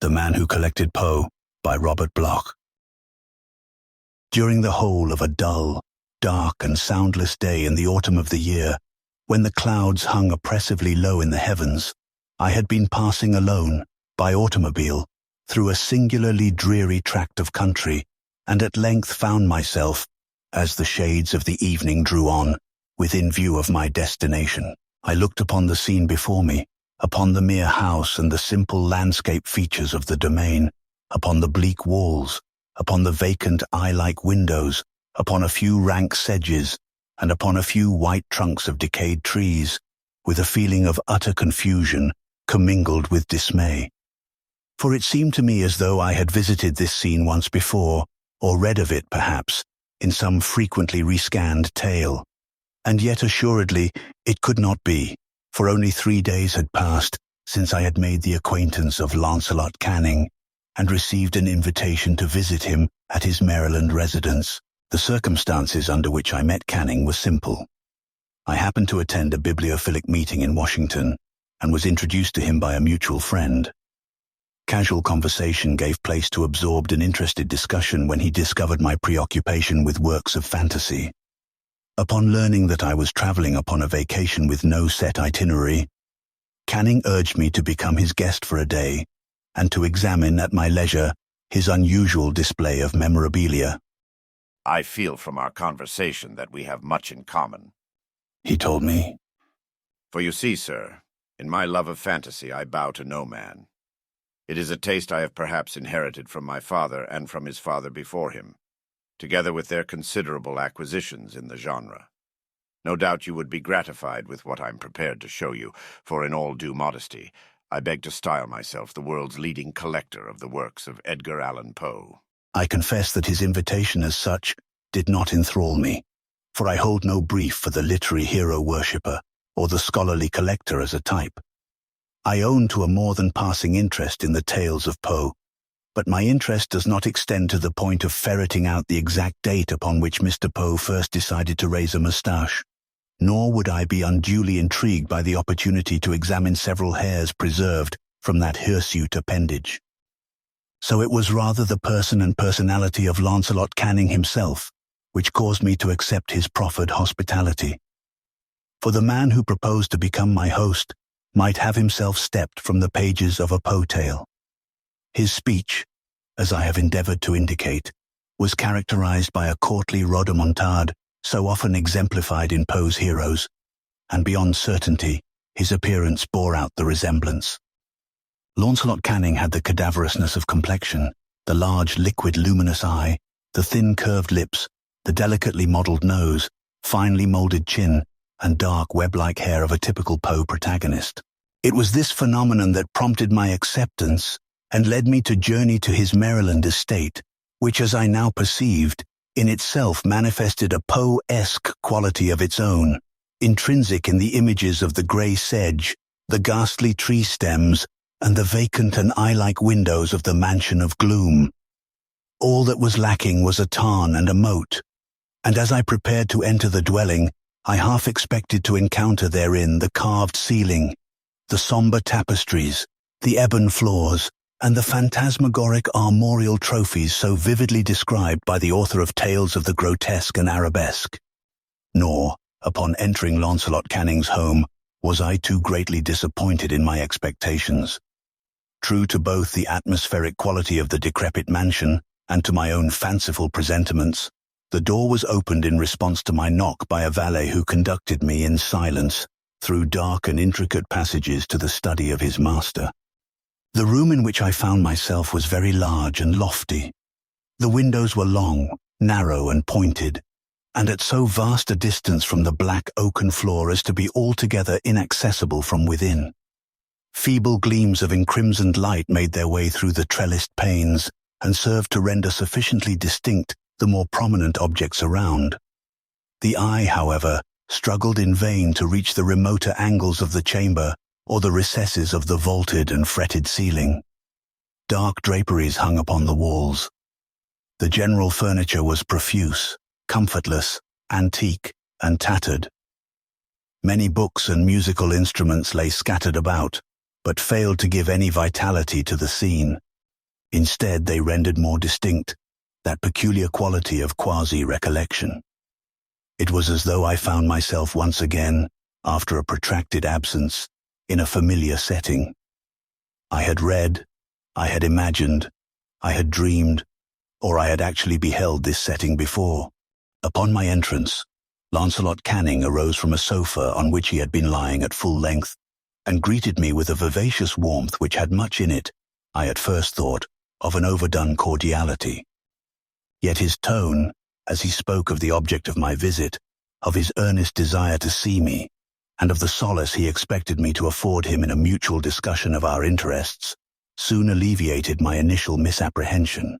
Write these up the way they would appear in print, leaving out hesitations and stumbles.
The Man Who Collected Poe by Robert Bloch. During the whole of a dull, dark and soundless day in the autumn of the year, when the clouds hung oppressively low in the heavens, I had been passing alone, by automobile, through a singularly dreary tract of country, and at length found myself, as the shades of the evening drew on, within view of my destination. I looked upon the scene before me, upon the mere house and the simple landscape features of the domain, upon the bleak walls, upon the vacant eye-like windows, upon a few rank sedges, and upon a few white trunks of decayed trees, with a feeling of utter confusion commingled with dismay. For it seemed to me as though I had visited this scene once before, or read of it, perhaps, in some frequently rescanned tale. And yet assuredly it could not be, for only 3 days had passed since I had made the acquaintance of Lancelot Canning, and received an invitation to visit him at his Maryland residence. The circumstances under which I met Canning were simple. I happened to attend a bibliophilic meeting in Washington, and was introduced to him by a mutual friend. Casual conversation gave place to absorbed and interested discussion when he discovered my preoccupation with works of fantasy. Upon learning that I was traveling upon a vacation with no set itinerary, Canning urged me to become his guest for a day, and to examine at my leisure his unusual display of memorabilia. "I feel from our conversation that we have much in common," he told me. "For you see, sir, in my love of fantasy I bow to no man. It is a taste I have perhaps inherited from my father and from his father before him, together with their considerable acquisitions in the genre. No doubt you would be gratified with what I'm prepared to show you, for in all due modesty, I beg to style myself the world's leading collector of the works of Edgar Allan Poe." I confess that his invitation as such did not enthrall me, for I hold no brief for the literary hero-worshipper or the scholarly collector as a type. I own to a more than passing interest in the tales of Poe, but my interest does not extend to the point of ferreting out the exact date upon which Mr. Poe first decided to raise a moustache, nor would I be unduly intrigued by the opportunity to examine several hairs preserved from that hirsute appendage. So it was rather the person and personality of Lancelot Canning himself which caused me to accept his proffered hospitality. For the man who proposed to become my host might have himself stepped from the pages of a Poe tale. His speech, as I have endeavored to indicate, was characterized by a courtly rhodomontade so often exemplified in Poe's heroes, and beyond certainty, his appearance bore out the resemblance. Lancelot Canning had the cadaverousness of complexion, the large, liquid, luminous eye, the thin, curved lips, the delicately modeled nose, finely molded chin, and dark, web-like hair of a typical Poe protagonist. It was this phenomenon that prompted my acceptance and led me to journey to his Maryland estate, which, as I now perceived, in itself manifested a Poe-esque quality of its own, intrinsic in the images of the grey sedge, the ghastly tree stems, and the vacant and eye-like windows of the mansion of gloom. All that was lacking was a tarn and a moat, and as I prepared to enter the dwelling, I half expected to encounter therein the carved ceiling, the sombre tapestries, the ebon floors, and the phantasmagoric armorial trophies so vividly described by the author of tales of the grotesque and arabesque. Nor, upon entering Lancelot Canning's home, was I too greatly disappointed in my expectations. True to both the atmospheric quality of the decrepit mansion and to my own fanciful presentiments, the door was opened in response to my knock by a valet who conducted me in silence through dark and intricate passages to the study of his master. The room in which I found myself was very large and lofty. The windows were long, narrow and pointed, and at so vast a distance from the black oaken floor as to be altogether inaccessible from within. Feeble gleams of encrimsoned light made their way through the trellised panes and served to render sufficiently distinct the more prominent objects around. The eye, however, struggled in vain to reach the remoter angles of the chamber or the recesses of the vaulted and fretted ceiling. Dark draperies hung upon the walls. The general furniture was profuse, comfortless, antique, and tattered. Many books and musical instruments lay scattered about, but failed to give any vitality to the scene. Instead, they rendered more distinct that peculiar quality of quasi-recollection. It was as though I found myself once again, after a protracted absence, in a familiar setting. I had read, I had imagined, I had dreamed, or I had actually beheld this setting before. Upon my entrance, Lancelot Canning arose from a sofa on which he had been lying at full length, and greeted me with a vivacious warmth which had much in it, I at first thought, of an overdone cordiality. Yet his tone, as he spoke of the object of my visit, of his earnest desire to see me, and of the solace he expected me to afford him in a mutual discussion of our interests, soon alleviated my initial misapprehension.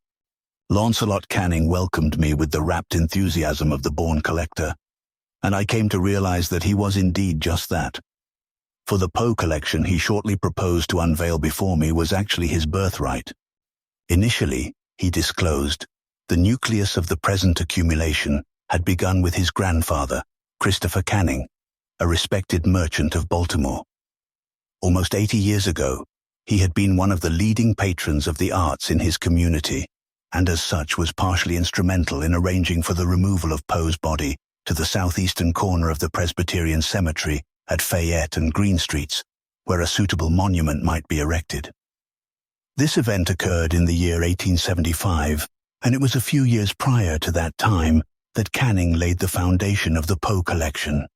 Lancelot Canning welcomed me with the rapt enthusiasm of the born collector, and I came to realize that he was indeed just that. For the Poe collection he shortly proposed to unveil before me was actually his birthright. Initially, he disclosed, the nucleus of the present accumulation had begun with his grandfather, Christopher Canning, a respected merchant of Baltimore. Almost 80 years ago, he had been one of the leading patrons of the arts in his community, and as such was partially instrumental in arranging for the removal of Poe's body to the southeastern corner of the Presbyterian Cemetery at Fayette and Green Streets, where a suitable monument might be erected. This event occurred in the year 1875, and it was a few years prior to that time that Canning laid the foundation of the Poe collection.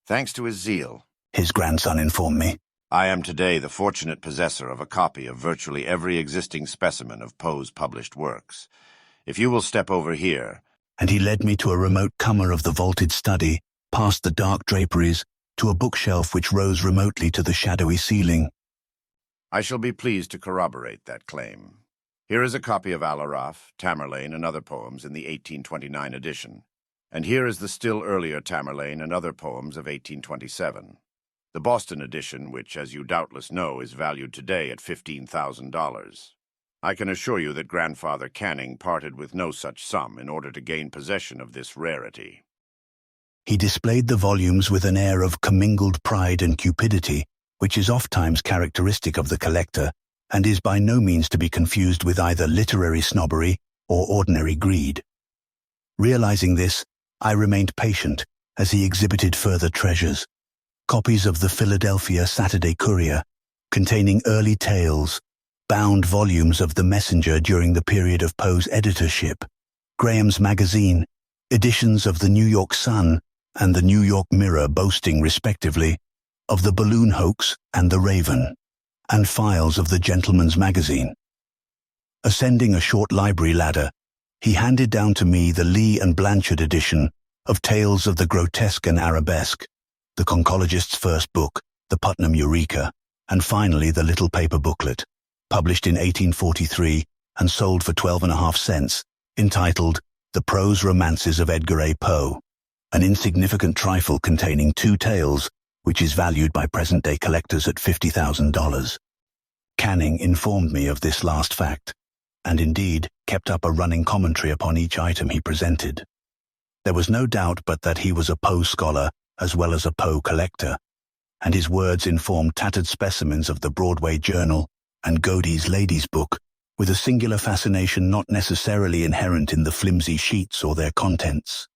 Thanks to his zeal, His grandson informed me. I am today the fortunate possessor of a copy of virtually every existing specimen of Poe's published works. If you will step over here, And he led me to a remote corner of the vaulted study, past the dark draperies, to a bookshelf which rose remotely to the shadowy ceiling. I shall be pleased to corroborate that claim. Here is a copy of Alaraf, Tamerlane, and other poems in the 1829 edition. And here is the still earlier Tamerlane and other poems of 1827. The Boston edition, which, as you doubtless know, is valued today at $15,000. I can assure you that Grandfather Canning parted with no such sum in order to gain possession of this rarity. He displayed the volumes with an air of commingled pride and cupidity, which is ofttimes characteristic of the collector, and is by no means to be confused with either literary snobbery or ordinary greed. Realizing this, I remained patient as he exhibited further treasures. Copies of the Philadelphia Saturday Courier, containing early tales, bound volumes of The Messenger during the period of Poe's editorship, Graham's Magazine, editions of the New York Sun and the New York Mirror boasting, respectively, of the Balloon Hoax and the Raven, and files of the Gentleman's Magazine. Ascending a short library ladder, he handed down to me the Lee and Blanchard edition of Tales of the Grotesque and Arabesque, the conchologist's first book, The Putnam Eureka, and finally the little paper booklet, published in 1843 and sold for 12.5 cents, entitled The Prose Romances of Edgar A. Poe, an insignificant trifle containing 2 tales, which is valued by present-day collectors at $50,000. Canning informed me of this last fact, and indeed kept up a running commentary upon each item he presented. There was no doubt but that he was a Poe scholar as well as a Poe collector, and his words informed tattered specimens of the Broadway Journal and Godey's Ladies' Book with a singular fascination not necessarily inherent in the flimsy sheets or their contents.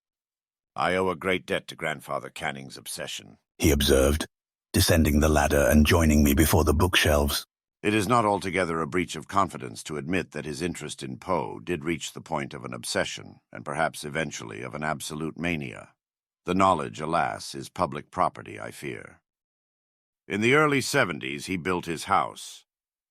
I owe a great debt to Grandfather Canning's obsession, he observed, descending the ladder and joining me before the bookshelves. It is not altogether a breach of confidence to admit that his interest in Poe did reach the point of an obsession, and perhaps eventually of an absolute mania. The knowledge, alas, is public property, I fear. In the early 70s, he built his house,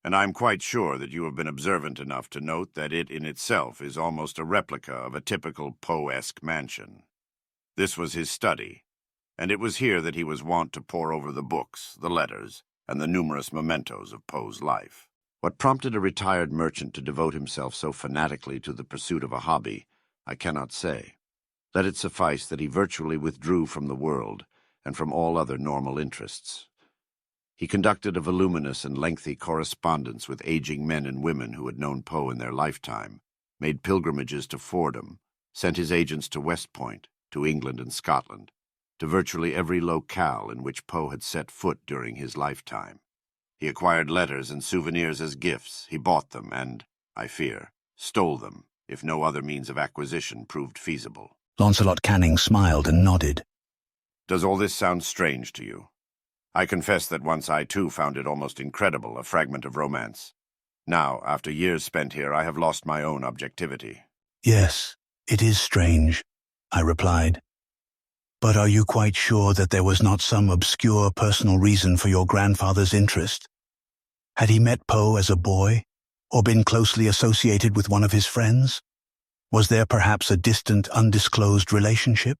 and I'm quite sure that you have been observant enough to note that it in itself is almost a replica of a typical Poe-esque mansion. This was his study, and it was here that he was wont to pore over the books, the letters, and the numerous mementos of Poe's life. What prompted a retired merchant to devote himself so fanatically to the pursuit of a hobby, I cannot say. Let it suffice that he virtually withdrew from the world and from all other normal interests. He conducted a voluminous and lengthy correspondence with aging men and women who had known Poe in their lifetime, made pilgrimages to Fordham, sent his agents to West Point, to England and Scotland, to virtually every locale in which Poe had set foot during his lifetime. He acquired letters and souvenirs as gifts, he bought them, and, I fear, stole them, if no other means of acquisition proved feasible. Launcelot Canning smiled and nodded. Does all this sound strange to you? I confess that once I too found it almost incredible, a fragment of romance. Now, after years spent here, I have lost my own objectivity. Yes, it is strange, I replied. But are you quite sure that there was not some obscure personal reason for your grandfather's interest? Had he met Poe as a boy, or been closely associated with one of his friends? Was there perhaps a distant, undisclosed relationship?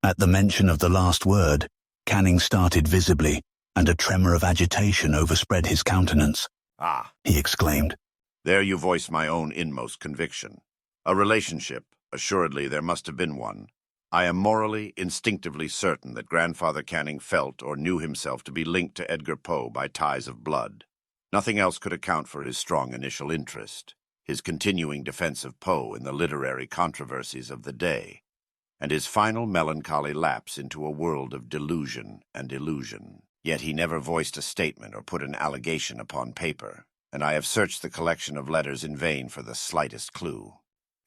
At the mention of the last word, Canning started visibly, and a tremor of agitation overspread his countenance. Ah, He exclaimed. there you voice my own inmost conviction. A relationship, assuredly there must have been one. I am morally, instinctively certain that Grandfather Canning felt or knew himself to be linked to Edgar Poe by ties of blood. Nothing else could account for his strong initial interest, his continuing defense of Poe in the literary controversies of the day, and his final melancholy lapse into a world of delusion and illusion. Yet he never voiced a statement or put an allegation upon paper, and I have searched the collection of letters in vain for the slightest clue.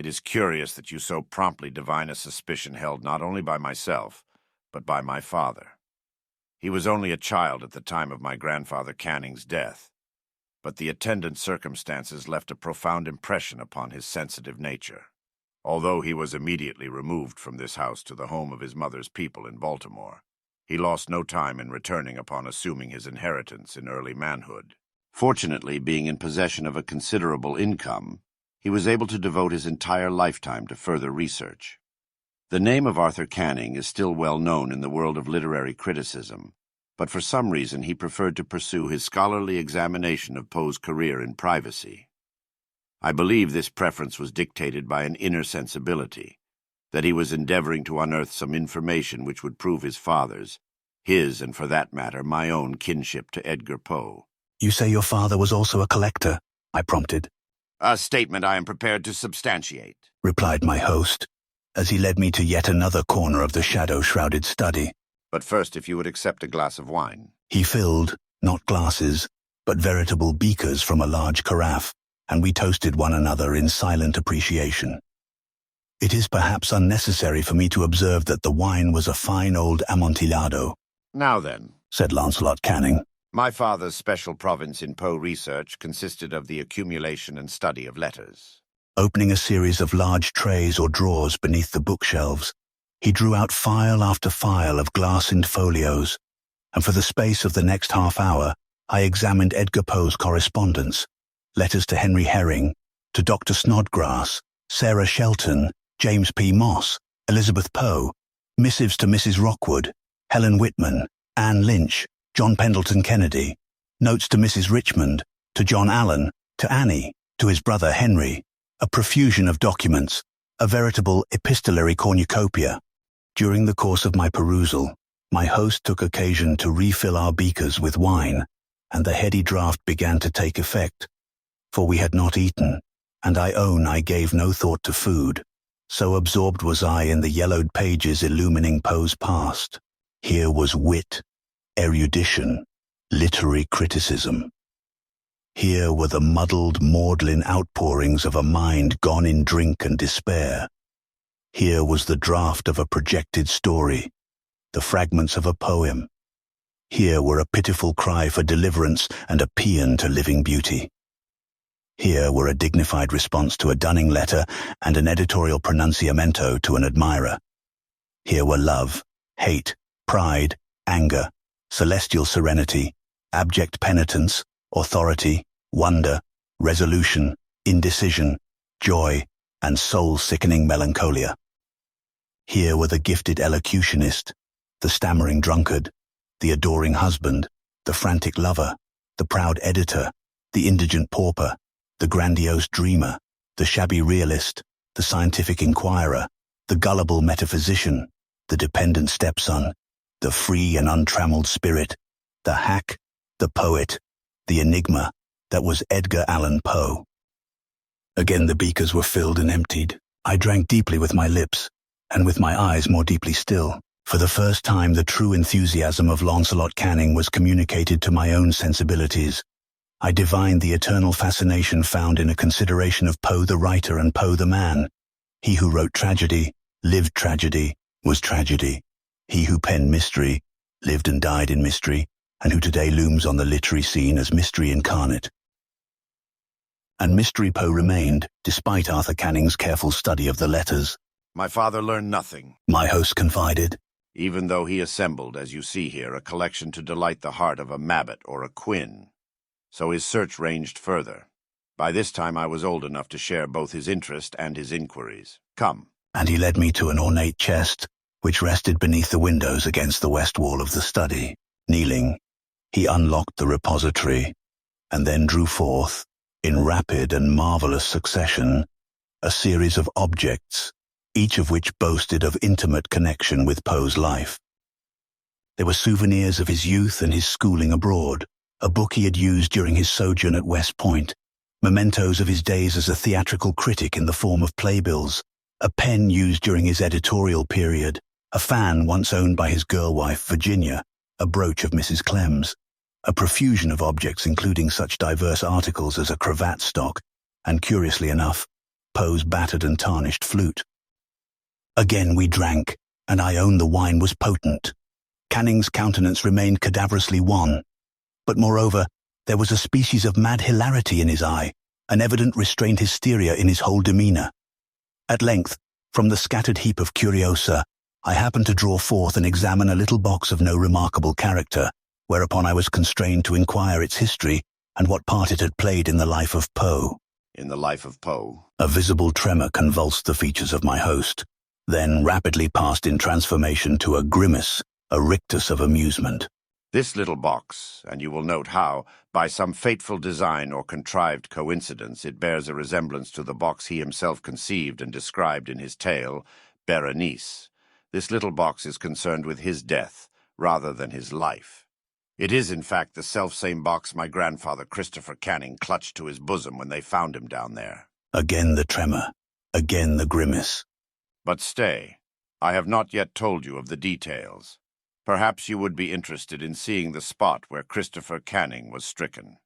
It is curious that you so promptly divine a suspicion held not only by myself, but by my father. He was only a child at the time of my grandfather Canning's death, but the attendant circumstances left a profound impression upon his sensitive nature. Although he was immediately removed from this house to the home of his mother's people in Baltimore, he lost no time in returning upon assuming his inheritance in early manhood. Fortunately, being in possession of a considerable income, he was able to devote his entire lifetime to further research. The name of Arthur Canning is still well known in the world of literary criticism, but for some reason he preferred to pursue his scholarly examination of Poe's career in privacy. I believe this preference was dictated by an inner sensibility, that he was endeavoring to unearth some information which would prove his father's, his, and for that matter, my own kinship to Edgar Poe. You say your father was also a collector, I prompted. A statement I am prepared to substantiate, Replied my host, as he led me to yet another corner of the shadow-shrouded study. But first, if you would accept a glass of wine. He filled, not glasses, but veritable beakers from a large carafe, and we toasted one another in silent appreciation. It is perhaps unnecessary for me to observe that the wine was a fine old Amontillado. Now then, Said Launcelot Canning. My father's special province in Poe research consisted of the accumulation and study of letters. Opening a series of large trays or drawers beneath the bookshelves, he drew out file after file of glass-lined folios, and for the space of the next half-hour, I examined Edgar Poe's correspondence, letters to Henry Herring, to Dr. Snodgrass, Sarah Shelton, James P. Moss, Elizabeth Poe, missives to Mrs. Rockwood, Helen Whitman, Anne Lynch, John Pendleton Kennedy, notes to Mrs. Richmond, to John Allen, to Annie, to his brother Henry, a profusion of documents, a veritable epistolary cornucopia. During the course of my perusal, my host took occasion to refill our beakers with wine, and the heady draught began to take effect, for we had not eaten, and I own I gave no thought to food, so absorbed was I in the yellowed pages illumining Poe's past. Here was wit, erudition, literary criticism. Here were the muddled, maudlin outpourings of a mind gone in drink and despair. Here was the draft of a projected story, the fragments of a poem. Here were a pitiful cry for deliverance and a paean to living beauty. Here were a dignified response to a dunning letter and an editorial pronunciamento to an admirer. Here were love, hate, pride, anger, celestial serenity, abject penitence, authority, wonder, resolution, indecision, joy, and soul-sickening melancholia. Here were the gifted elocutionist, the stammering drunkard, the adoring husband, the frantic lover, the proud editor, the indigent pauper, the grandiose dreamer, the shabby realist, the scientific inquirer, the gullible metaphysician, the dependent stepson, the free and untrammeled spirit, the hack, the poet, the enigma that was Edgar Allan Poe. Again the beakers were filled and emptied. I drank deeply with my lips, and with my eyes more deeply still. For the first time the true enthusiasm of Launcelot Canning was communicated to my own sensibilities. I divined the eternal fascination found in a consideration of Poe the writer and Poe the man. He who wrote tragedy, lived tragedy, was tragedy. He who penned mystery, lived and died in mystery, and who today looms on the literary scene as mystery incarnate. And Mystery Poe remained, despite Arthur Canning's careful study of the letters. My father learned nothing, My host confided. even though he assembled, as you see here, a collection to delight the heart of a Mabbott or a Quinn. So his search ranged further. By this time I was old enough to share both his interest and his inquiries. Come. And he led me to an ornate chest, which rested beneath the windows against the west wall of the study. Kneeling, he unlocked the repository, and then drew forth, in rapid and marvelous succession, a series of objects, each of which boasted of intimate connection with Poe's life. There were souvenirs of his youth and his schooling abroad, a book he had used during his sojourn at West Point, mementos of his days as a theatrical critic in the form of playbills, a pen used during his editorial period, a fan once owned by his girl wife, Virginia, a brooch of Mrs. Clem's, a profusion of objects including such diverse articles as a cravat stock, and curiously enough, Poe's battered and tarnished flute. Again we drank, and I owned the wine was potent. Canning's countenance remained cadaverously wan, but moreover, there was a species of mad hilarity in his eye, an evident restrained hysteria in his whole demeanor. At length, from the scattered heap of curiosa, I happened to draw forth and examine a little box of no remarkable character, whereupon I was constrained to inquire its history and what part it had played in the life of Poe. In the life of Poe. A visible tremor convulsed the features of my host, then rapidly passed in transformation to a grimace, a rictus of amusement. This little box, and you will note how, by some fateful design or contrived coincidence, it bears a resemblance to the box he himself conceived and described in his tale, Berenice. This little box is concerned with his death, rather than his life. It is, in fact, the selfsame box my grandfather Christopher Canning clutched to his bosom when they found him down there. Again the tremor, again the grimace. But stay, I have not yet told you of the details. Perhaps you would be interested in seeing the spot where Christopher Canning was stricken.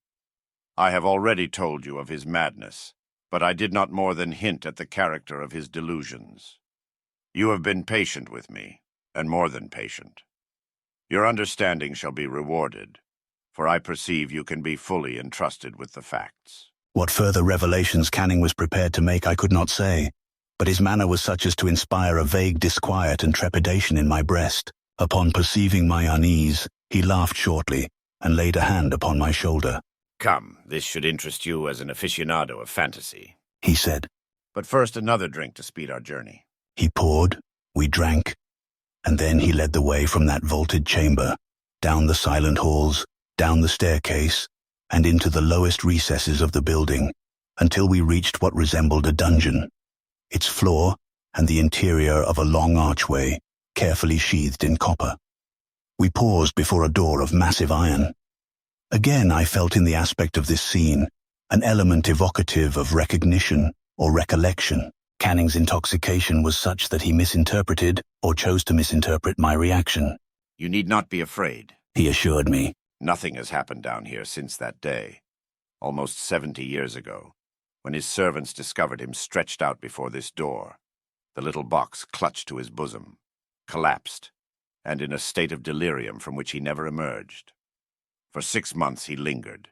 I have already told you of his madness, but I did not more than hint at the character of his delusions. You have been patient with me, and more than patient. Your understanding shall be rewarded, for I perceive you can be fully entrusted with the facts. What further revelations Canning was prepared to make I could not say, but his manner was such as to inspire a vague disquiet and trepidation in my breast. Upon perceiving my unease, he laughed shortly and laid a hand upon my shoulder. Come, this should interest you as an aficionado of fantasy, He said. But first another drink to speed our journey. He poured, we drank, and then he led the way from that vaulted chamber, down the silent halls, down the staircase, and into the lowest recesses of the building, until we reached what resembled a dungeon, its floor and the interior of a long archway, carefully sheathed in copper. We paused before a door of massive iron. Again I felt in the aspect of this scene an element evocative of recognition or recollection. Canning's intoxication was such that he misinterpreted, or chose to misinterpret, my reaction. You need not be afraid. He assured me. Nothing has happened down here since that day, almost 70 years ago, when his servants discovered him stretched out before this door, the little box clutched to his bosom, collapsed, and in a state of delirium from which he never emerged. For 6 months he lingered,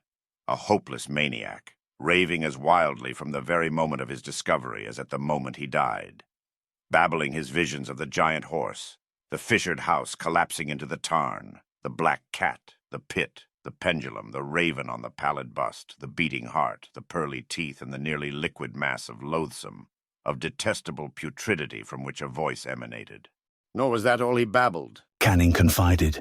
a hopeless maniac, raving as wildly from the very moment of his discovery as at the moment he died, babbling his visions of the giant horse, the fissured house collapsing into the tarn, the black cat, the pit, the pendulum, the raven on the pallid bust, the beating heart, the pearly teeth, and the nearly liquid mass of loathsome, of detestable putridity from which a voice emanated. Nor was that all he babbled, Canning confided,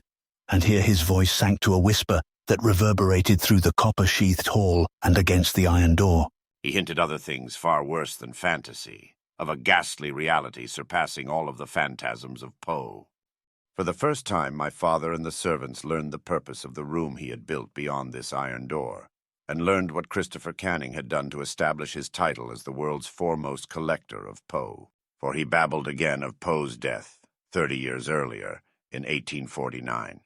and here his voice sank to a whisper that reverberated through the copper-sheathed hall and against the iron door. He hinted other things far worse than fantasy, of a ghastly reality surpassing all of the phantasms of Poe. For the first time, my father and the servants learned the purpose of the room he had built beyond this iron door, and learned what Christopher Canning had done to establish his title as the world's foremost collector of Poe. For he babbled again of Poe's death, 30 years earlier, in 1849,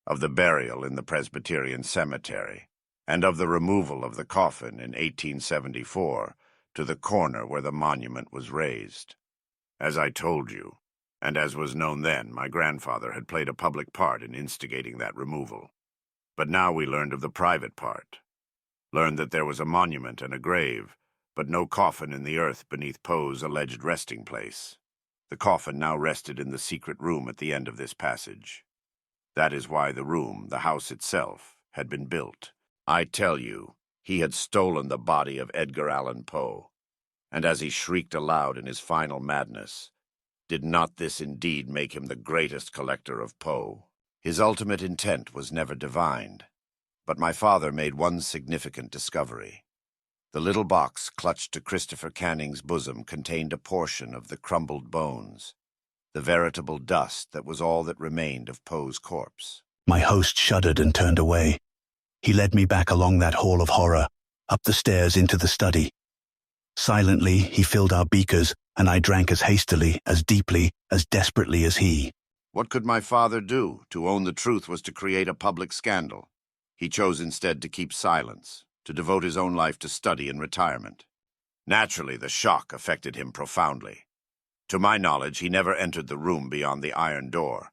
of the burial in the Presbyterian cemetery, and of the removal of the coffin in 1874 to the corner where the monument was raised. As I told you, and as was known then, my grandfather had played a public part in instigating that removal. But now we learned of the private part. Learned that there was a monument and a grave, but no coffin in the earth beneath Poe's alleged resting place. The coffin now rested in the secret room at the end of this passage. That is why the room, the house itself, had been built. I tell you, he had stolen the body of Edgar Allan Poe, and as he shrieked aloud in his final madness, did not this indeed make him the greatest collector of Poe? His ultimate intent was never divined, but my father made one significant discovery. The little box clutched to Christopher Canning's bosom contained a portion of the crumbled bones, the veritable dust that was all that remained of Poe's corpse. My host shuddered and turned away. He led me back along that hall of horror, up the stairs into the study. Silently, he filled our beakers, and I drank as hastily, as deeply, as desperately as he. What could my father do? To own the truth was to create a public scandal. He chose instead to keep silence, to devote his own life to study and retirement. Naturally, the shock affected him profoundly. To my knowledge, he never entered the room beyond the iron door,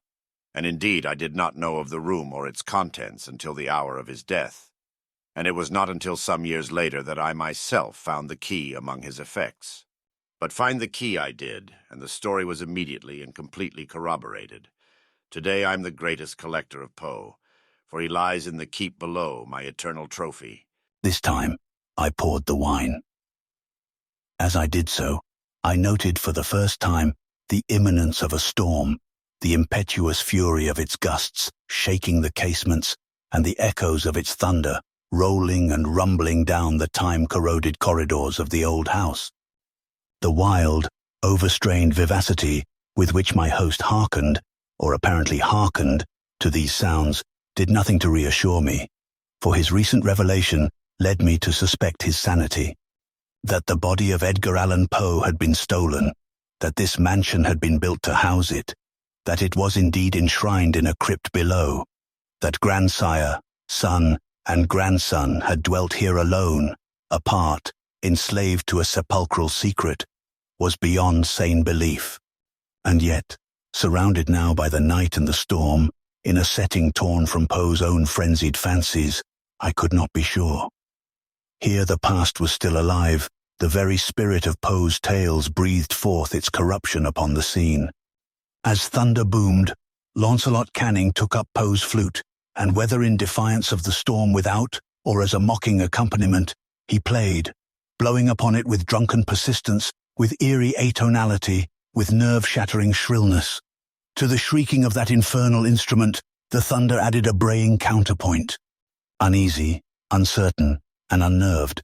and indeed I did not know of the room or its contents until the hour of his death, and it was not until some years later that I myself found the key among his effects. But find the key I did, and the story was immediately and completely corroborated. Today I'm the greatest collector of Poe, for he lies in the keep below, my eternal trophy. This time, I poured the wine. As I did so, I noted for the first time the imminence of a storm, the impetuous fury of its gusts shaking the casements, and the echoes of its thunder rolling and rumbling down the time-corroded corridors of the old house. The wild, overstrained vivacity with which my host hearkened, or apparently hearkened, to these sounds did nothing to reassure me, for his recent revelation led me to suspect his sanity. That the body of Edgar Allan Poe had been stolen, that this mansion had been built to house it, that it was indeed enshrined in a crypt below, that grandsire, son, and grandson had dwelt here alone, apart, enslaved to a sepulchral secret, was beyond sane belief. And yet, surrounded now by the night and the storm, in a setting torn from Poe's own frenzied fancies, I could not be sure. Here the past was still alive, the very spirit of Poe's tales breathed forth its corruption upon the scene. As thunder boomed, Launcelot Canning took up Poe's flute, and whether in defiance of the storm without, or as a mocking accompaniment, he played, blowing upon it with drunken persistence, with eerie atonality, with nerve-shattering shrillness. To the shrieking of that infernal instrument, the thunder added a braying counterpoint. Uneasy, uncertain, and unnerved,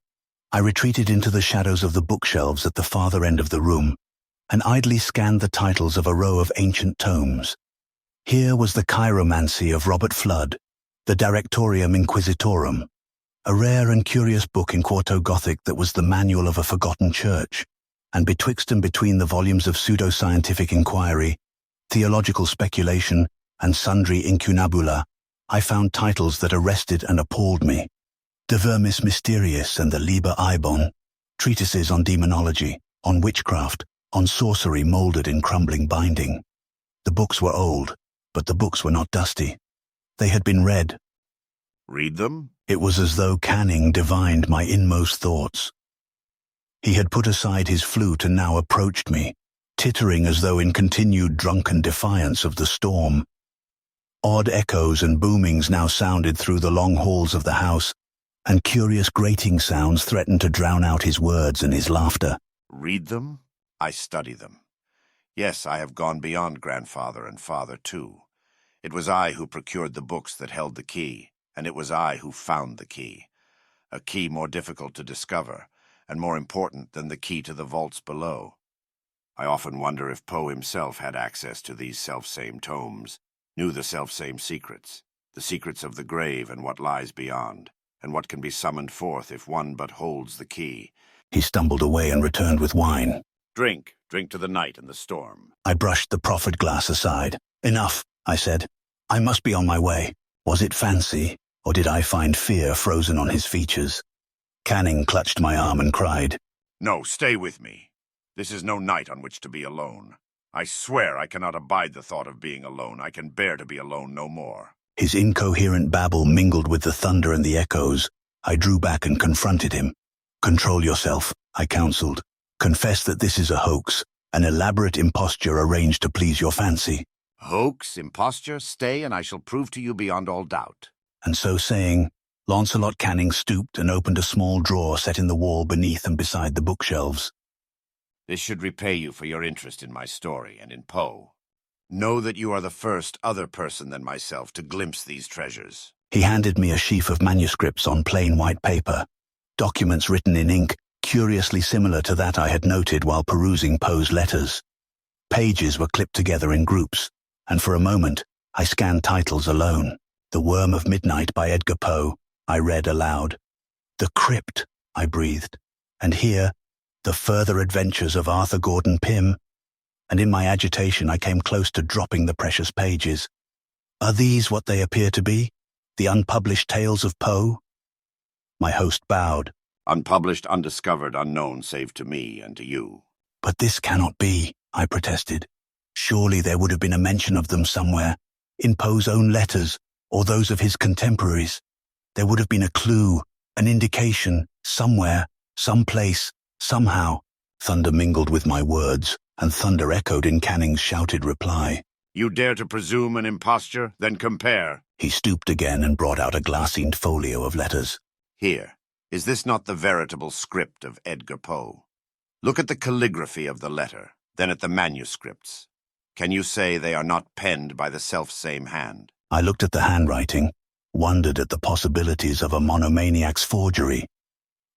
I retreated into the shadows of the bookshelves at the farther end of the room, and idly scanned the titles of a row of ancient tomes. Here was the Chiromancy of Robert Flood, the Directorium Inquisitorum, a rare and curious book in quarto Gothic that was the manual of a forgotten church, and betwixt and between the volumes of pseudo-scientific inquiry, theological speculation, and sundry incunabula, I found titles that arrested and appalled me. De Vermis Mysteriis and the Liber Ibon, treatises on demonology, on witchcraft, on sorcery moulded in crumbling binding. The books were old, but the books were not dusty. They had been read. Read them? It was as though Canning divined my inmost thoughts. He had put aside his flute and now approached me, tittering as though in continued drunken defiance of the storm. Odd echoes and boomings now sounded through the long halls of the house, and curious grating sounds threatened to drown out his words and his laughter. Read them? I study them. Yes, I have gone beyond grandfather and father, too. It was I who procured the books that held the key, and it was I who found the key. A key more difficult to discover, and more important than the key to the vaults below. I often wonder if Poe himself had access to these selfsame tomes, knew the selfsame secrets, the secrets of the grave and what lies beyond, and what can be summoned forth if one but holds the key. He stumbled away and returned with wine. Drink to the night and the storm. I brushed the proffered glass aside. Enough, I said. I must be on my way. Was it fancy? or did I find fear frozen on his features? Canning clutched my arm and cried, "No, stay with me. This is no night on which to be alone. I swear I cannot abide the thought of being alone. I can bear to be alone no more." His incoherent babble mingled with the thunder and the echoes. I drew back and confronted him. "Control yourself," I counseled. "Confess that this is a hoax, an elaborate imposture arranged to please your fancy." "Hoax, imposture, stay, and I shall prove to you beyond all doubt." And so saying, Lancelot Canning stooped and opened a small drawer set in the wall beneath and beside the bookshelves. "This should repay you for your interest in my story and in Poe. Know that you are the first other person than myself to glimpse these treasures." He handed me a sheaf of manuscripts on plain white paper, documents written in ink curiously similar to that I had noted while perusing Poe's letters. Pages were clipped together in groups, and for a moment I scanned titles alone. "The Worm of Midnight" by Edgar Poe, I read aloud. "The Crypt," I breathed. And here, "The Further Adventures of Arthur Gordon Pym," and in my agitation I came close to dropping the precious pages. Are these what they appear to be? The unpublished tales of Poe? My host bowed. "Unpublished, undiscovered, unknown save to me and to you." "But this cannot be," I protested. "Surely there would have been a mention of them somewhere, in Poe's own letters, or those of his contemporaries. There would have been a clue, an indication, somewhere, someplace, somehow." Thunder mingled with my words, and thunder echoed in Canning's shouted reply. "You dare to presume an imposture? Then compare." He stooped again and brought out a glassine folio of letters. "Here, is this not the veritable script of Edgar Poe? Look at the calligraphy of the letter, then at the manuscripts. Can you say they are not penned by the self-same hand?" I looked at the handwriting, wondered at the possibilities of a monomaniac's forgery.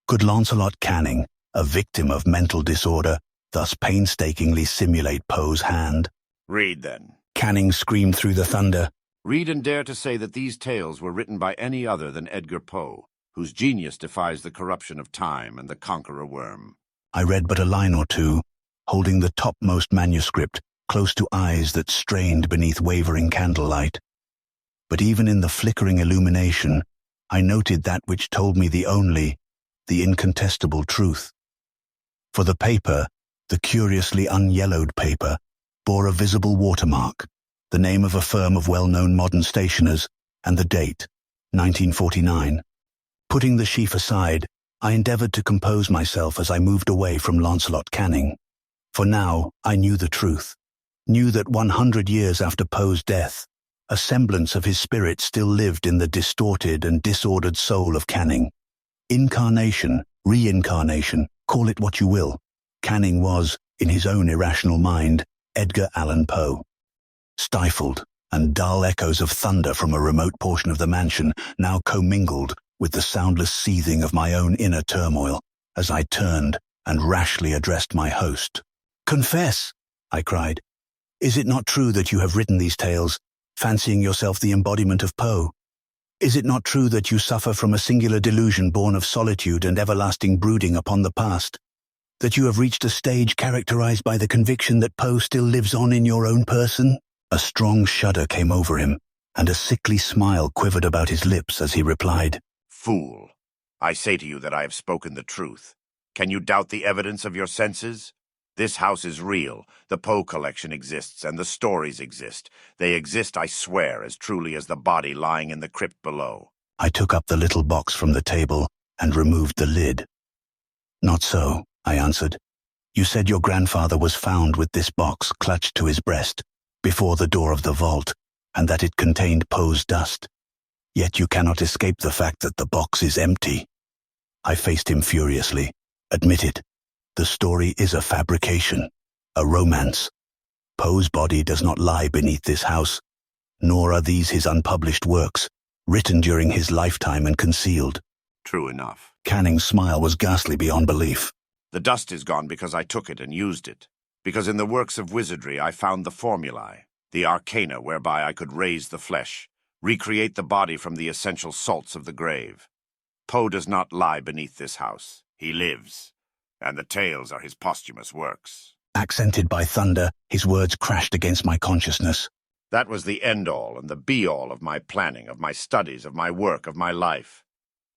Could Lancelot Canning, a victim of mental disorder, thus painstakingly simulate Poe's hand? "Read, then." Canning screamed through the thunder. "Read and dare to say that these tales were written by any other than Edgar Poe, whose genius defies the corruption of time and the conqueror worm." I read but a line or two, holding the topmost manuscript close to eyes that strained beneath wavering candlelight. But even in the flickering illumination, I noted that which told me the incontestable truth. For the paper, the curiously unyellowed paper, bore a visible watermark, the name of a firm of well-known modern stationers, and the date, 1949. Putting the sheaf aside, I endeavored to compose myself as I moved away from Lancelot Canning. For now, I knew the truth, knew that 100 years after Poe's death, a semblance of his spirit still lived in the distorted and disordered soul of Canning. Incarnation, reincarnation, call it what you will. Canning was, in his own irrational mind, Edgar Allan Poe. Stifled, and dull echoes of thunder from a remote portion of the mansion now commingled with the soundless seething of my own inner turmoil as I turned and rashly addressed my host. "Confess," I cried. "Is it not true that you have written these tales, fancying yourself the embodiment of Poe? Is it not true that you suffer from a singular delusion born of solitude and everlasting brooding upon the past? That you have reached a stage characterized by the conviction that Poe still lives on in your own person?" A strong shudder came over him, and a sickly smile quivered about his lips as he replied, "Fool, I say to you that I have spoken the truth. Can you doubt the evidence of your senses? This house is real. The Poe collection exists, and the stories exist. They exist, I swear, as truly as the body lying in the crypt below." I took up the little box from the table and removed the lid. "Not so," I answered. "You said your grandfather was found with this box clutched to his breast before the door of the vault, and that it contained Poe's dust. Yet you cannot escape the fact that the box is empty." I faced him furiously. "Admit it. The story is a fabrication, a romance. Poe's body does not lie beneath this house, nor are these his unpublished works, written during his lifetime and concealed." "True enough." Canning's smile was ghastly beyond belief. "The dust is gone because I took it and used it. Because in the works of wizardry I found the formulae, the arcana whereby I could raise the flesh, recreate the body from the essential salts of the grave. Poe does not lie beneath this house. He lives, and the tales are his posthumous works." Accented by thunder, his words crashed against my consciousness. That was the end-all and the be-all of my planning, of my studies, of my work, of my life.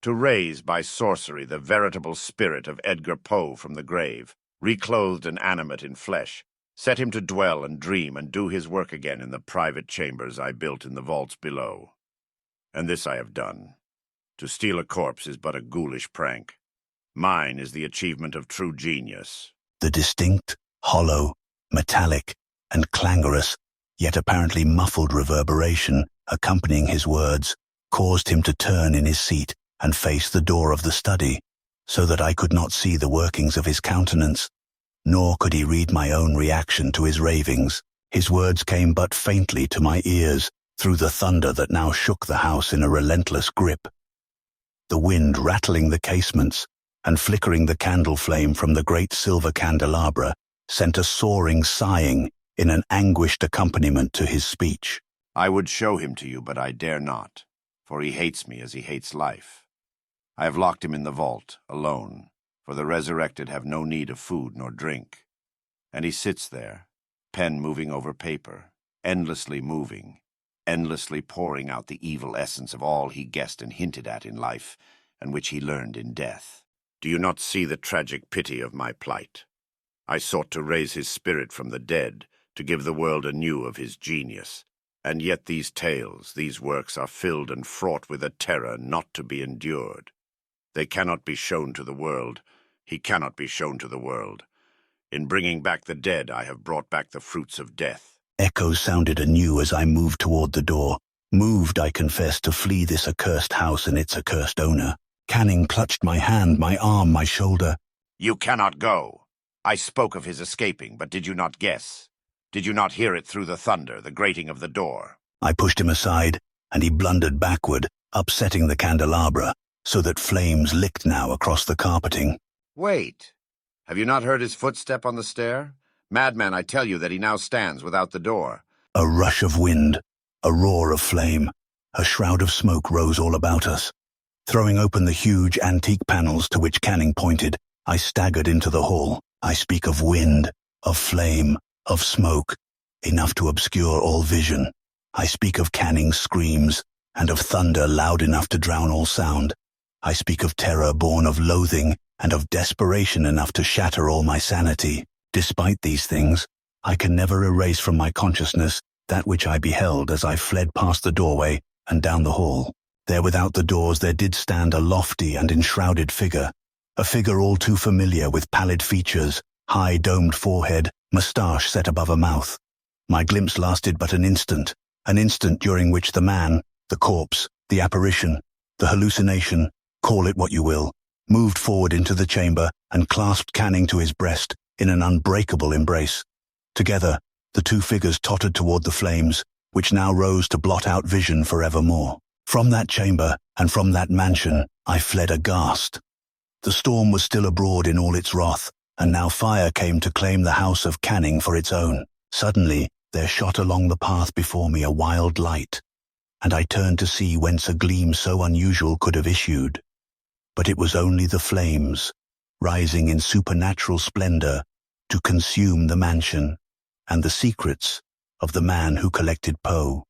To raise by sorcery the veritable spirit of Edgar Poe from the grave, reclothed and animate in flesh, set him to dwell and dream and do his work again in the private chambers I built in the vaults below. And this I have done. To steal a corpse is but a ghoulish prank. Mine is the achievement of true genius. The distinct, hollow, metallic, and clangorous, yet apparently muffled reverberation accompanying his words caused him to turn in his seat and face the door of the study, so that I could not see the workings of his countenance, nor could he read my own reaction to his ravings. His words came but faintly to my ears through the thunder that now shook the house in a relentless grip. The wind rattling the casements and flickering the candle flame from the great silver candelabra sent a soaring sighing in an anguished accompaniment to his speech. I would show him to you, but I dare not, for he hates me as he hates life. I have locked him in the vault, alone, for the resurrected have no need of food nor drink. And he sits there, pen moving over paper, endlessly moving, endlessly pouring out the evil essence of all he guessed and hinted at in life, and which he learned in death. Do you not see the tragic pity of my plight? I sought to raise his spirit from the dead, to give the world anew of his genius. And yet these tales, these works, are filled and fraught with a terror not to be endured. They cannot be shown to the world. He cannot be shown to the world. In bringing back the dead, I have brought back the fruits of death. Echoes sounded anew as I moved toward the door. Moved, I confess, to flee this accursed house and its accursed owner. Canning clutched my hand, my arm, my shoulder. You cannot go. I spoke of his escaping, but did you not guess? Did you not hear it through the thunder, the grating of the door? I pushed him aside, and he blundered backward, upsetting the candelabra, so that flames licked now across the carpeting. Wait. Have you not heard his footstep on the stair? Madman, I tell you that he now stands without the door. A rush of wind, a roar of flame, a shroud of smoke rose all about us. Throwing open the huge antique panels to which Canning pointed, I staggered into the hall. I speak of wind, of flame, of smoke, enough to obscure all vision. I speak of Canning's screams, and of thunder loud enough to drown all sound. I speak of terror born of loathing, and of desperation enough to shatter all my sanity. Despite these things, I can never erase from my consciousness that which I beheld as I fled past the doorway and down the hall. There without the doors there did stand a lofty and enshrouded figure, a figure all too familiar with pallid features, high domed forehead, moustache set above a mouth. My glimpse lasted but an instant during which the man, the corpse, the apparition, the hallucination, call it what you will, moved forward into the chamber and clasped Canning to his breast in an unbreakable embrace. Together, the two figures tottered toward the flames, which now rose to blot out vision forevermore. From that chamber and from that mansion, I fled aghast. The storm was still abroad in all its wrath, and now fire came to claim the house of Canning for its own. Suddenly, there shot along the path before me a wild light, and I turned to see whence a gleam so unusual could have issued. But it was only the flames, rising in supernatural splendor to consume the mansion and the secrets of the man who collected Poe.